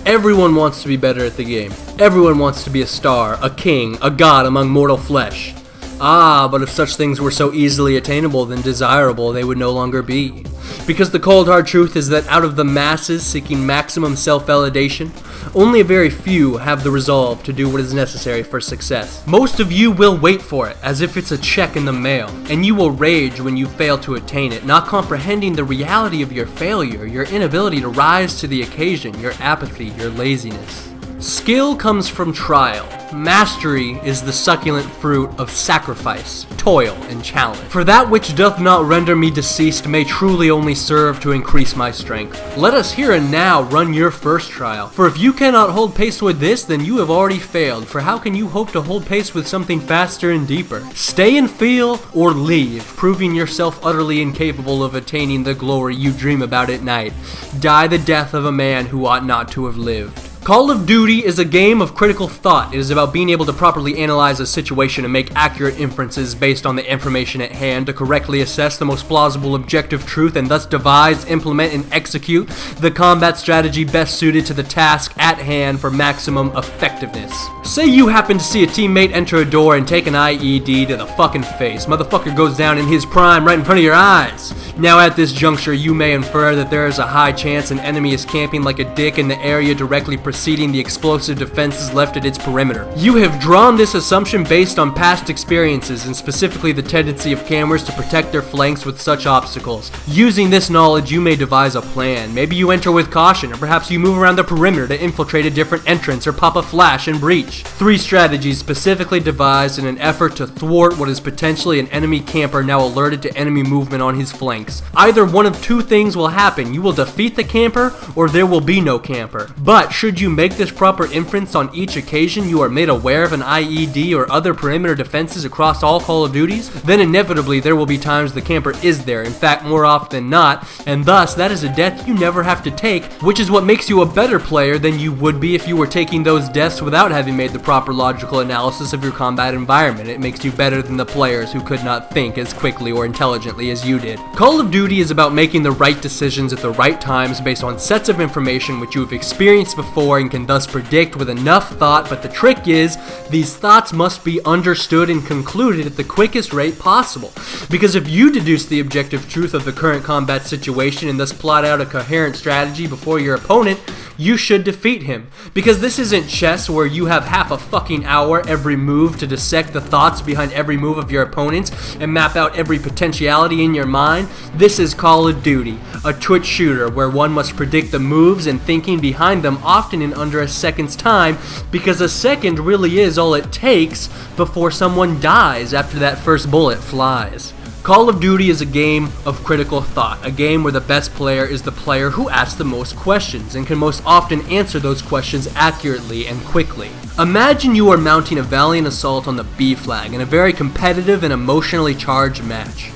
Everyone wants to be better at the game. Everyone wants to be a star, a king, a god among mortal flesh. Ah, but if such things were so easily attainable, then desirable they would no longer be. Because the cold hard truth is that out of the masses seeking maximum self-validation, only a very few have the resolve to do what is necessary for success. Most of you will wait for it, as if it's a check in the mail, and you will rage when you fail to attain it, not comprehending the reality of your failure, your inability to rise to the occasion, your apathy, your laziness. Skill comes from trial. Mastery is the succulent fruit of sacrifice, toil, and challenge. For that which doth not render me deceased may truly only serve to increase my strength. Let us here and now run your first trial. For if you cannot hold pace with this, then you have already failed. For how can you hope to hold pace with something faster and deeper? Stay and feel, or leave, proving yourself utterly incapable of attaining the glory you dream about at night. Die the death of a man who ought not to have lived. Call of Duty is a game of critical thought. It is about being able to properly analyze a situation and make accurate inferences based on the information at hand to correctly assess the most plausible objective truth and thus devise, implement, and execute the combat strategy best suited to the task at hand for maximum effectiveness. Say you happen to see a teammate enter a door and take an IED to the fucking face. Motherfucker goes down in his prime right in front of your eyes. Now at this juncture, you may infer that there is a high chance an enemy is camping like a dick in the area directly preceding the explosive defenses left at its perimeter. You have drawn this assumption based on past experiences and specifically the tendency of cameras to protect their flanks with such obstacles. Using this knowledge, you may devise a plan. Maybe you enter with caution, or perhaps you move around the perimeter to infiltrate a different entrance or pop a flash and breach. 3 strategies specifically devised in an effort to thwart what is potentially an enemy camper now alerted to enemy movement on his flanks. Either one of 2 things will happen. You will defeat the camper, or there will be no camper. But should you make this proper inference on each occasion you are made aware of an IED or other perimeter defenses across all Call of Duties, then inevitably there will be times the camper is there, in fact more often than not, and thus that is a death you never have to take, which is what makes you a better player than you would be if you were taking those deaths without having made the proper logical analysis of your combat environment. It makes you better than the players who could not think as quickly or intelligently as you did. Call of Duty is about making the right decisions at the right times based on sets of information which you have experienced before and can thus predict with enough thought, but the trick is these thoughts must be understood and concluded at the quickest rate possible. Because if you deduce the objective truth of the current combat situation and thus plot out a coherent strategy before your opponent, you should defeat him. Because this isn't chess where you have half a fucking hour every move to dissect the thoughts behind every move of your opponents and map out every potentiality in your mind. This is Call of Duty, a twitch shooter where one must predict the moves and thinking behind them often in under a second's time, because a second really is all it takes before someone dies after that first bullet flies. Call of Duty is a game of critical thought, a game where the best player is the player who asks the most questions and can most often answer those questions accurately and quickly. Imagine you are mounting a valiant assault on the B flag in a very competitive and emotionally charged match.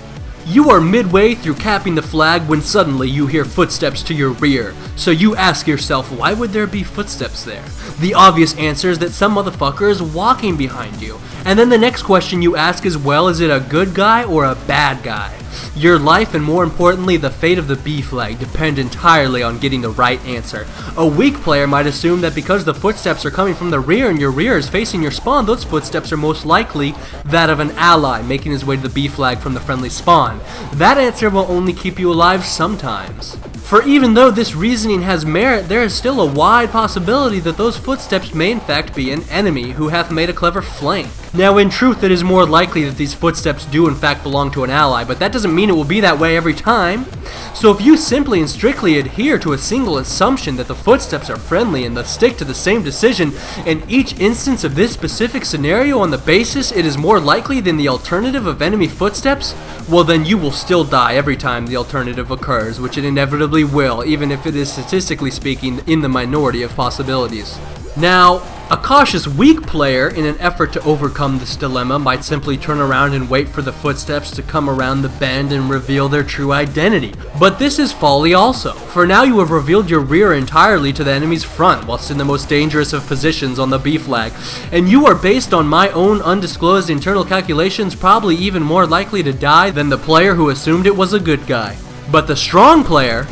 You are midway through capping the flag when suddenly you hear footsteps to your rear. So you ask yourself, why would there be footsteps there? The obvious answer is that some motherfucker is walking behind you. And then the next question you ask is, well, is it a good guy or a bad guy? Your life and more importantly the fate of the B flag depend entirely on getting the right answer. A weak player might assume that because the footsteps are coming from the rear and your rear is facing your spawn, those footsteps are most likely that of an ally making his way to the B flag from the friendly spawn. That answer will only keep you alive sometimes. For even though this reasoning has merit, there is still a wide possibility that those footsteps may in fact be an enemy who hath made a clever flank. Now in truth it is more likely that these footsteps do in fact belong to an ally, but that doesn't mean it will be that way every time. So if you simply and strictly adhere to a single assumption that the footsteps are friendly and thus stick to the same decision in each instance of this specific scenario on the basis it is more likely than the alternative of enemy footsteps, well then you will still die every time the alternative occurs, which it inevitably will, even if it is statistically speaking in the minority of possibilities. Now, a cautious weak player in an effort to overcome this dilemma might simply turn around and wait for the footsteps to come around the bend and reveal their true identity. But this is folly also, for now you have revealed your rear entirely to the enemy's front whilst in the most dangerous of positions on the B flag, and you are, based on my own undisclosed internal calculations, probably even more likely to die than the player who assumed it was a good guy. But the strong player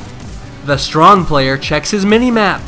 checks his mini-map.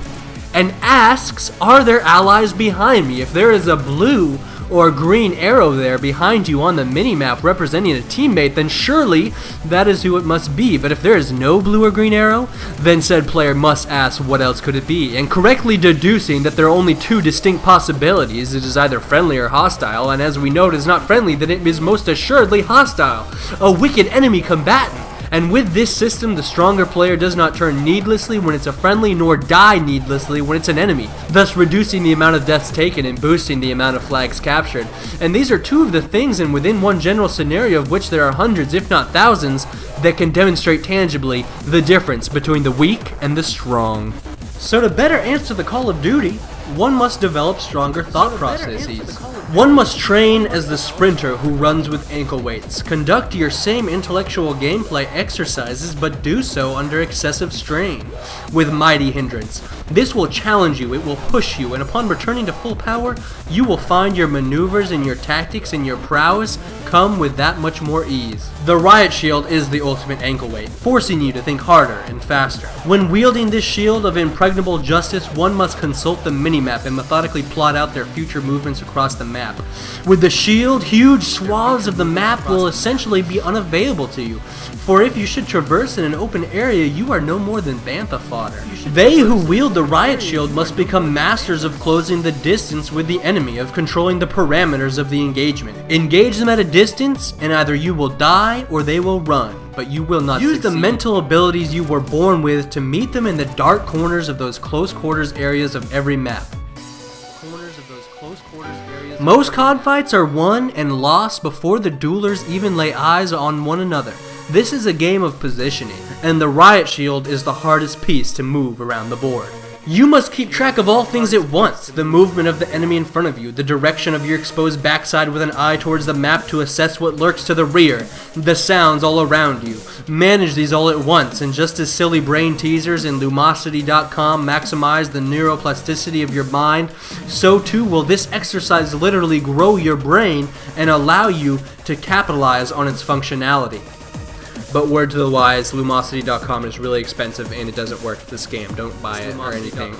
and asks, are there allies behind me? If there is a blue or green arrow there behind you on the minimap representing a teammate, then surely that is who it must be. But if there is no blue or green arrow, then said player must ask what else could it be, and correctly deducing that there are only two distinct possibilities. It is either friendly or hostile, and as we know it is not friendly, then it is most assuredly hostile, a wicked enemy combatant. And with this system, the stronger player does not turn needlessly when it's a friendly, nor die needlessly when it's an enemy, thus reducing the amount of deaths taken and boosting the amount of flags captured. And these are two of the things, and within one general scenario of which there are hundreds, if not thousands, that can demonstrate tangibly the difference between the weak and the strong. So to better answer the Call of Duty, one must develop stronger thought processes. One must train as the sprinter who runs with ankle weights. Conduct your same intellectual gameplay exercises, but do so under excessive strain, with mighty hindrance. This will challenge you, it will push you, and upon returning to full power, you will find your maneuvers and your tactics and your prowess come with that much more ease. The riot shield is the ultimate ankle weight, forcing you to think harder and faster. When wielding this shield of impregnable justice, one must consult the minimap and methodically plot out their future movements across the map. With the shield, huge swaths of the map will essentially be unavailable to you, for if you should traverse in an open area, you are no more than bantha fodder. They who wield the riot shield must become masters of closing the distance with the enemy, of controlling the parameters of the engagement. Engage them at a distance, and either you will die or they will run, but you will not use the mental abilities you were born with to meet them in the dark corners of those close quarters areas of every map. Most COD fights are won and lost before the duelers even lay eyes on one another. This is a game of positioning, and the riot shield is the hardest piece to move around the board. You must keep track of all things at once: the movement of the enemy in front of you, the direction of your exposed backside with an eye towards the map to assess what lurks to the rear, the sounds all around you. Manage these all at once, and just as silly brain teasers in Lumosity.com maximize the neuroplasticity of your mind, so too will this exercise literally grow your brain and allow you to capitalize on its functionality. But word to the wise, Lumosity.com is really expensive and it doesn't work. It's a scam. Don't buy it or anything.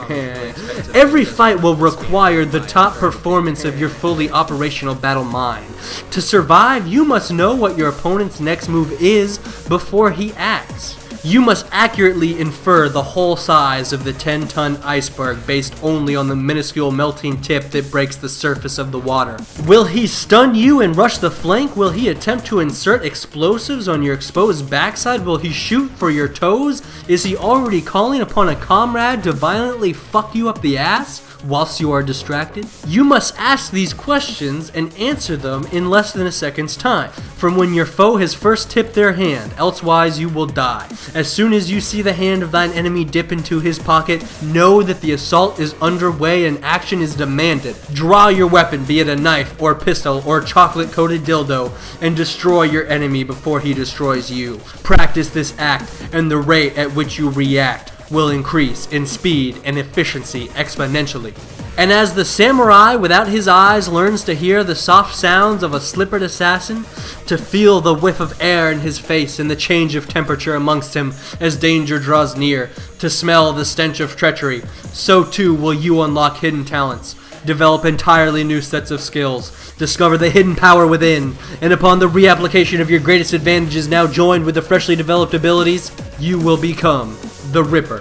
Every fight will require the top performance of your fully operational battle mind. To survive, you must know what your opponent's next move is before he acts. You must accurately infer the whole size of the 10-ton iceberg based only on the minuscule melting tip that breaks the surface of the water. Will he stun you and rush the flank? Will he attempt to insert explosives on your exposed backside? Will he shoot for your toes? Is he already calling upon a comrade to violently fuck you up the ass whilst you are distracted? You must ask these questions and answer them in less than a second's time, from when your foe has first tipped their hand, elsewise you will die. As soon as you see the hand of thine enemy dip into his pocket, know that the assault is underway and action is demanded. Draw your weapon, be it a knife or pistol or chocolate-coated dildo, and destroy your enemy before he destroys you. Practice this act, and the rate at which you react will increase in speed and efficiency exponentially. And as the samurai without his eyes learns to hear the soft sounds of a slippered assassin, to feel the whiff of air in his face and the change of temperature amongst him as danger draws near, to smell the stench of treachery, so too will you unlock hidden talents, develop entirely new sets of skills, discover the hidden power within, and upon the reapplication of your greatest advantages now joined with the freshly developed abilities, you will become the Ripper,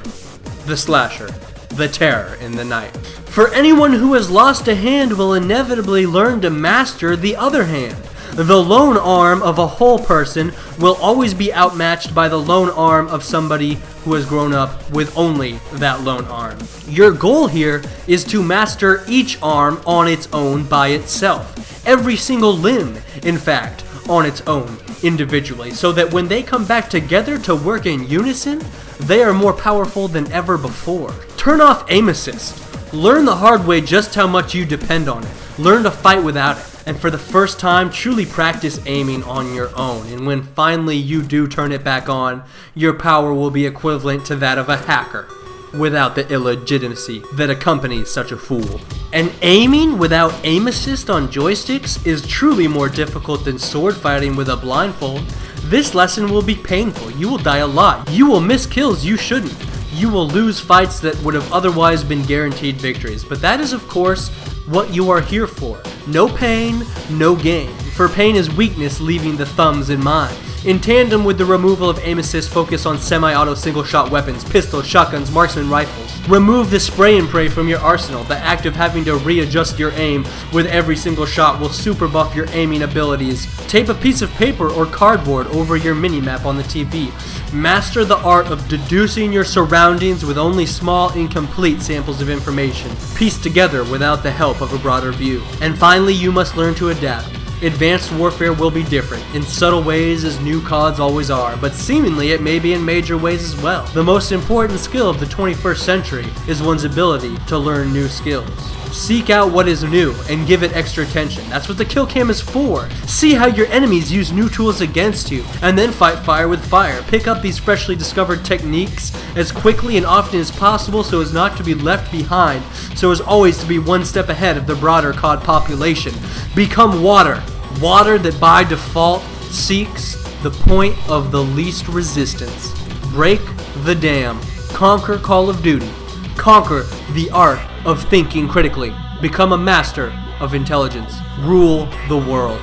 the Slasher, the Terror in the night. For anyone who has lost a hand will inevitably learn to master the other hand. The lone arm of a whole person will always be outmatched by the lone arm of somebody who has grown up with only that lone arm. Your goal here is to master each arm on its own by itself. Every single limb, in fact, on its own, individually, so that when they come back together to work in unison, they are more powerful than ever before. Turn off aim assist. Learn the hard way just how much you depend on it. Learn to fight without it. And for the first time, truly practice aiming on your own. And when finally you do turn it back on, your power will be equivalent to that of a hacker, without the illegitimacy that accompanies such a fool. And aiming without aim assist on joysticks is truly more difficult than sword fighting with a blindfold. This lesson will be painful. You will die a lot. You will miss kills you shouldn't. You will lose fights that would have otherwise been guaranteed victories, but that is of course what you are here for. No pain, no gain. For pain is weakness, leaving the thumbs in mind. In tandem with the removal of aim assist, focus on semi-auto single-shot weapons, pistols, shotguns, marksman rifles. Remove the spray and pray from your arsenal. The act of having to readjust your aim with every single shot will super buff your aiming abilities. Tape a piece of paper or cardboard over your minimap on the TV. Master the art of deducing your surroundings with only small, incomplete samples of information, pieced together without the help of a broader view. And finally, you must learn to adapt. Advanced warfare will be different, in subtle ways as new CODs always are, but seemingly it may be in major ways as well. The most important skill of the 21st century is one's ability to learn new skills. Seek out what is new and give it extra attention. That's what the kill cam is for. See how your enemies use new tools against you, and then fight fire with fire. Pick up these freshly discovered techniques as quickly and often as possible so as not to be left behind, so as always to be one step ahead of the broader COD population. Become water. Water that by default seeks the point of the least resistance. Break the dam. Conquer Call of Duty. Conquer the art of thinking critically. Become a master of intelligence. Rule the world.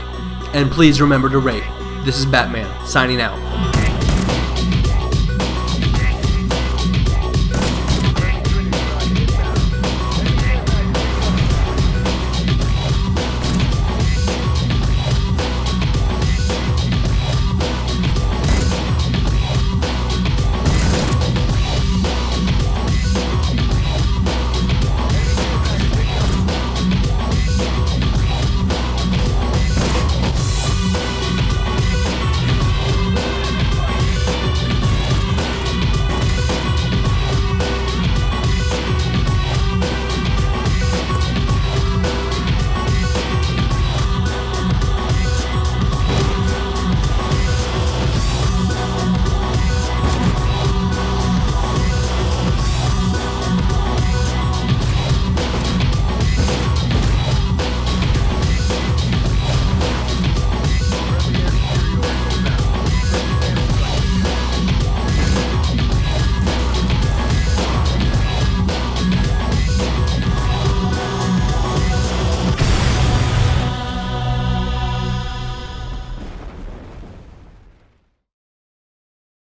And please remember to rate. This is Batman, signing out.